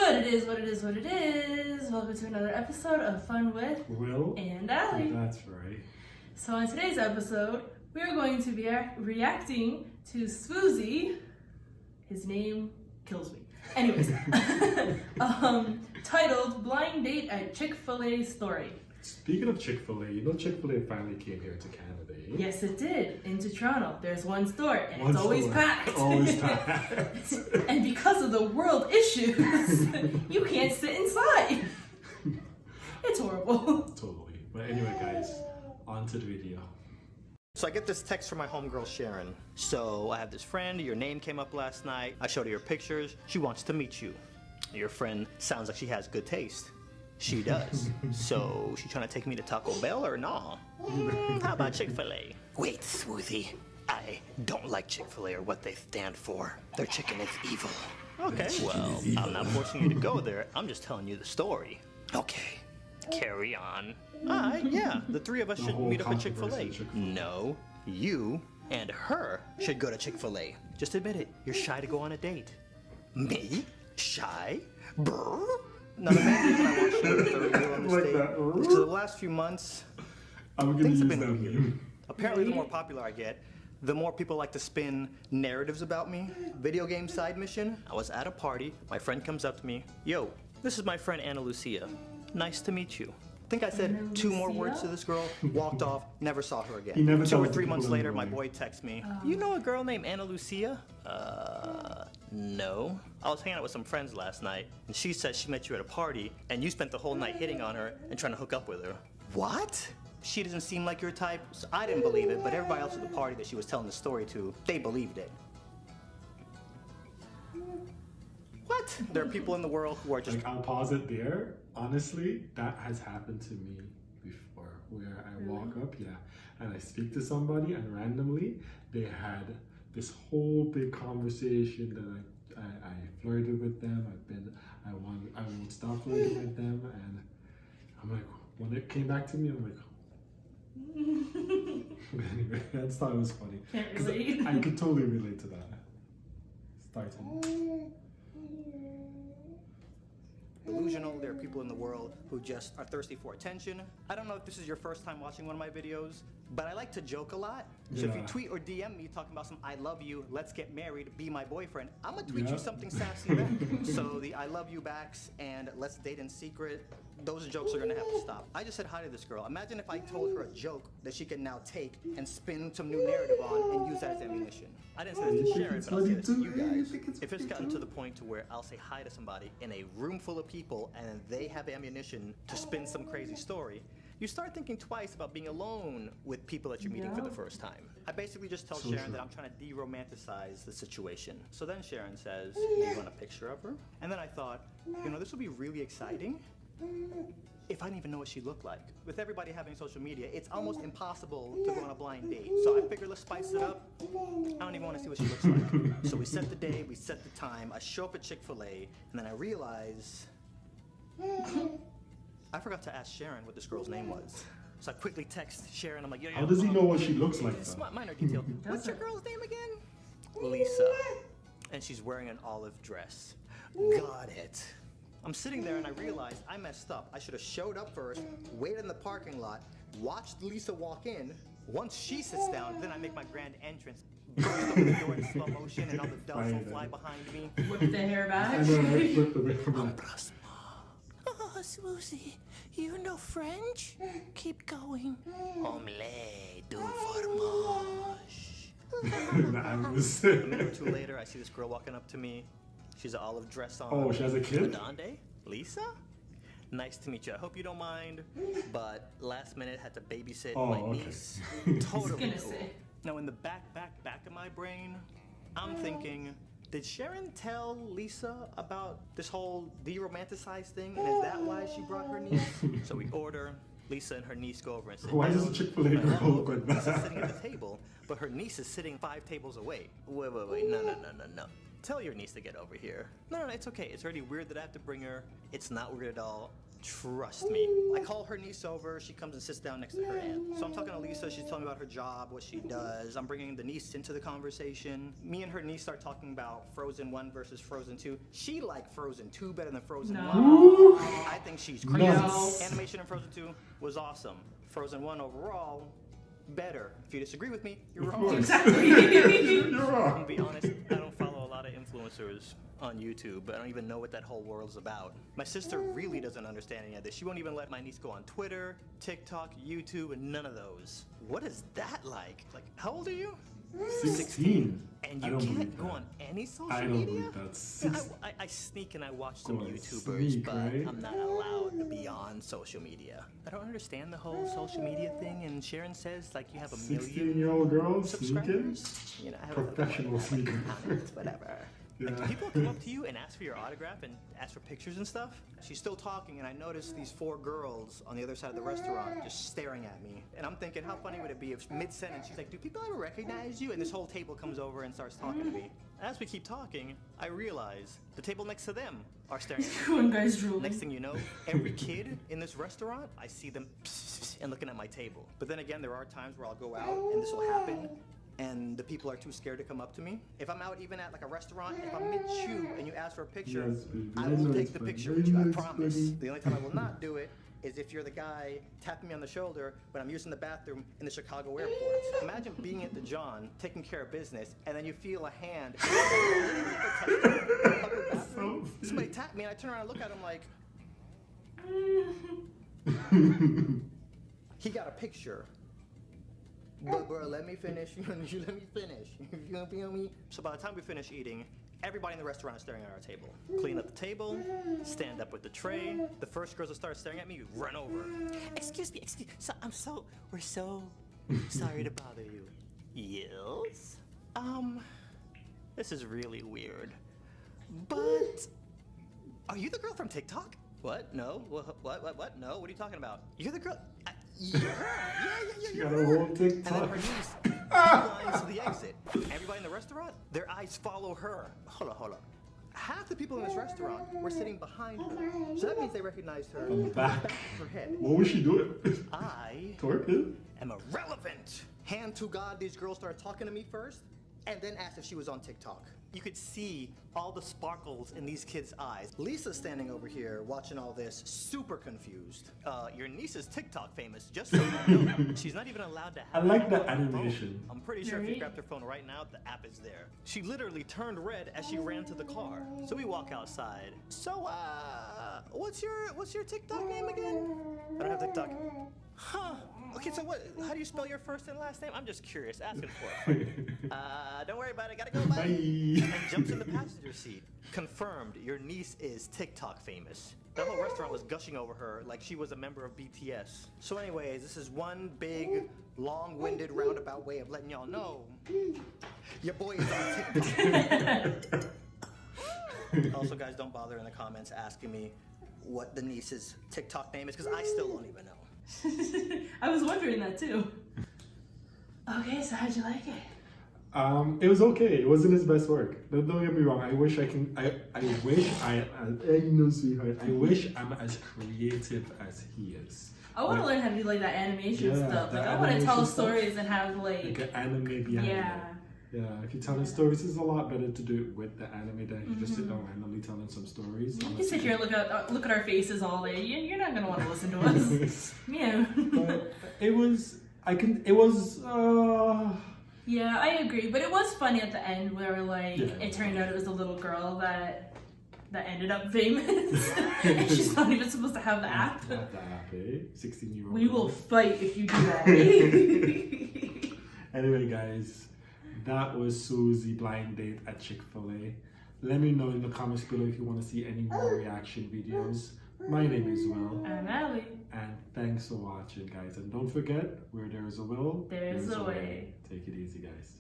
What it is, what it is, what it is. Welcome to another episode of Fun with Will and Allie. That's right. So on today's episode, we are going to be reacting to SWooZie. His name kills me. Anyways, titled Blind Date at Chick-Fil-A Story. Speaking of Chick-Fil-A, you know Chick-Fil-A finally came here to Canada, eh? Yes, it did. Into Toronto. There's one store, and One it's always store. packed. Always packed. And because of the world issues, you can't sit inside. It's horrible. Totally. But anyway, guys, on to the video. So I get this text from my homegirl Sharon. So I have this friend, your name came up last night. I showed her your pictures. She wants to meet you. Your friend sounds like she has good taste. She does. So she trying to take me to Taco Bell or no? How about Chick-Fil-A? Wait, SWooZie. I don't like Chick-Fil-A or what they stand for. Their chicken is evil. Okay, well, I'm not forcing you to go there. I'm just telling you the story. Okay, carry on. Alright, yeah, the three of us should meet up at Chick-Fil-A. No, you and her should go to Chick-Fil-A. Just admit it, you're shy to go on a date. Me? Shy? Brr? Now the main reason I want to share the third wheel on this Like date that. is because the last few months, I'm gonna things use have been that weird. meme. Apparently, the more popular I get, the more people like to spin narratives about me. Video game side mission, I was at a party, my friend comes up to me, yo, this is my friend Ana Lucia. Nice to meet you. I think I said two more words to this girl, walked off, never saw her again. He never 2 or tells 3 the months people later, in the my room. boy texts me, you know a girl named Ana Lucia? No. I was hanging out with some friends last night, and she said she met you at a party, and you spent the whole night hitting on her and trying to hook up with her. What? She doesn't seem like your type, so I didn't believe it, but everybody else at the party that she was telling the story to, they believed it. What? There are people in the world who are just... Like, I'll pause it there. Honestly, that has happened to me before, where I walk up, and I speak to somebody, and randomly, they had this whole big conversation that I flirted with them. I won't stop flirting with them, and I'm like, when it came back to me, I'm like, anyway, I just thought it was funny. Can't 'Cause relate. I could totally relate to that. Starting. delusional. There are people in the world who just are thirsty for attention. I don't know if this is your first time watching one of my videos, but I like to joke a lot. So if you Yeah. tweet or DM me talking about some I love you, let's get married, be my boyfriend, I'm gonna tweet Yeah. you something sassy back. So the I love you backs and let's date in secret, those jokes are gonna have to stop. I just said hi to this girl. Imagine if I told her a joke that she can now take and spin some new narrative on and use that as ammunition. I didn't say this to Sharon, but I'll say this to you guys. If it's gotten to the point to where I'll say hi to somebody in a room full of people and they have ammunition to spin some crazy story, you start thinking twice about being alone with people that you're meeting for the first time. I basically just tell Sharon that I'm trying to de-romanticize the situation. So then Sharon says, do you want a picture of her? And then I thought, you know, this would be really exciting if I didn't even know what she looked like. With everybody having social media, it's almost impossible to go on a blind date. So I figured let's spice it up. I don't even want to see what she looks like. So we set the day, we set the time. I show up at Chick-Fil-A, and then I realize I forgot to ask Sharon what this girl's name was. So I quickly text Sharon. I'm like, yo, How does he know what she looks like, it's though? minor detail. What's your girl's name again? Lisa. And she's wearing an olive dress. Got it. I'm sitting there and I realized I messed up. I should have showed up first, waited in the parking lot, watched Lisa walk in. Once she sits down, then I make my grand entrance. Burst open the door in slow motion and all the doves will fly behind me. Whip the hair back. I know, I flipped the bit from that. Oh, SWooZie, you know French? Keep going. Omelette du fromage. I was. A minute or two later, I see this girl walking up to me. She's an olive dress on. Oh, she has a kid? Adonde? Lisa? Nice to meet you. I hope you don't mind, but last minute had to babysit my okay. niece. I Totally was cool. gonna say. Now in the back of my brain, I'm thinking, did Sharon tell Lisa about this whole de-romanticized thing? And is that why she brought her niece? So we order. Lisa and her niece go over and sit Why down. does a Chick-Fil-A And I girl look look over, like Lisa's that? sitting at the table, but her niece is sitting 5 tables away. Wait, no. Tell your niece to get over here. No, it's okay. It's already weird that I have to bring her. It's not weird at all. Trust me. I call her niece over. She comes and sits down next to her aunt. So I'm talking to Lisa. She's telling me about her job, what she does. I'm bringing the niece into the conversation. Me and her niece start talking about Frozen 1 versus Frozen 2. She liked Frozen 2 better than Frozen 1. I think she's crazy. No. Animation in Frozen 2 was awesome. Frozen 1 overall, better. If you disagree with me, you're wrong. Exactly. You're I'm wrong. gonna be honest, I don't follow a lot of influencers on YouTube, but I don't even know what that whole world is about. My sister really doesn't understand any of this. She won't even let my niece go on Twitter, TikTok, YouTube, and none of those. What is that like? Like, how old are you? 16. And I you don't can't believe go that. on any social I don't media? believe that. Yeah, I sneak and I watch some Go on, YouTubers, sneak, but right? I'm not allowed to be on social media. I don't understand the whole social media thing, and Sharon says like you have a million 16-year-old girl sneaking? subscribers. You know, I have Professional sneaker. whatever. Yeah. Like, people come up to you and ask for your autograph and ask for pictures and stuff. She's still talking, and I noticed these 4 girls on the other side of the restaurant just staring at me. And I'm thinking, how funny would it be if mid-sentence she's like, do people ever recognize you? And this whole table comes over and starts talking to me. As we keep talking, I realize the table next to them are staring at me. One guy's drooling. Next thing you know, every kid in this restaurant, I see them and looking at my table. But then again, there are times where I'll go out and this will happen, and the people are too scared to come up to me. If I'm out even at like a restaurant, if I'm mid-chew and you ask for a picture, Yes, baby. I I will know take it's the funny. picture I with you, I know it's promise. funny. The only time I will not do it is if you're the guy tapping me on the shoulder when I'm using the bathroom in the Chicago airport. Imagine being at the John, taking care of business, and then you feel a hand. Somebody tap me and I turn around and look at him like, he got a picture. But bro, let me finish. You let me finish. You feel me? So by the time we finish eating, everybody in the restaurant is staring at our table. Clean up the table, stand up with the tray. The first girls that start staring at me, you run over. Excuse me, so, we're so sorry to bother you. Yes? This is really weird. But, are you the girl from TikTok? What? No? What? No? What are you talking about? You're the girl? Yeah. She got a whole And then TikTok. her niece lines to the exit. Everybody in the restaurant, their eyes follow her. Hold on. Half the people in this restaurant were sitting behind her. So that means they recognized her From the back. of her head. What was she doing? I Twerking? am irrelevant. Hand to God, these girls started talking to me first, and then asked if she was on TikTok. You could see all the sparkles in these kids' eyes. Lisa's standing over here watching all this, super confused. Your niece is TikTok famous, just so you know. She's not even allowed to have I like an the app on her phone. animation. I'm pretty sure if you Right. grabbed her phone right now, the app is there. She literally turned red as she ran to the car. So we walk outside. So, what's your TikTok name again? I don't have TikTok. Huh. Okay, so how do you spell your first and last name? I'm just curious, asking for it. Don't worry about it, gotta go, bye. Bye. And jumps in the passenger seat. Confirmed, your niece is TikTok famous. The whole restaurant was gushing over her like she was a member of BTS. So anyways, this is one big, long-winded, roundabout way of letting y'all know your boy is on TikTok. Also, guys, don't bother in the comments asking me what the niece's TikTok name is, because I still don't even know. I was wondering that too. Okay, so how'd you like it? It was okay. It wasn't his best work. Don't get me wrong. I wish I can. I wish sweetheart. I wish I'm as creative as he is. I want to learn how to do like that animation Yeah, stuff. the Like I want to tell animation stuff. stories and have Like like an anime behind yeah. it. Yeah, if you're telling stories, it's a lot better to do it with the anime than if you just sit down randomly telling some stories. You can sit here and look at our faces all day. You're not gonna want to listen to us. Yeah. But it was. It was. Yeah, I agree. But it was funny at the end where like Yeah. it turned out it was a little girl that ended up famous, and she's not even supposed to have the app. Not the app, eh? 16-year-old. We will fight if you do that. Anyway, guys, that was SWooZie blind date at Chick-Fil-A. Let me know in the comments below if you want to see any more reaction videos. My name is Will, I'm Allie. and thanks for watching, guys. And don't forget, where there is a will, There's a way. Take it easy, guys.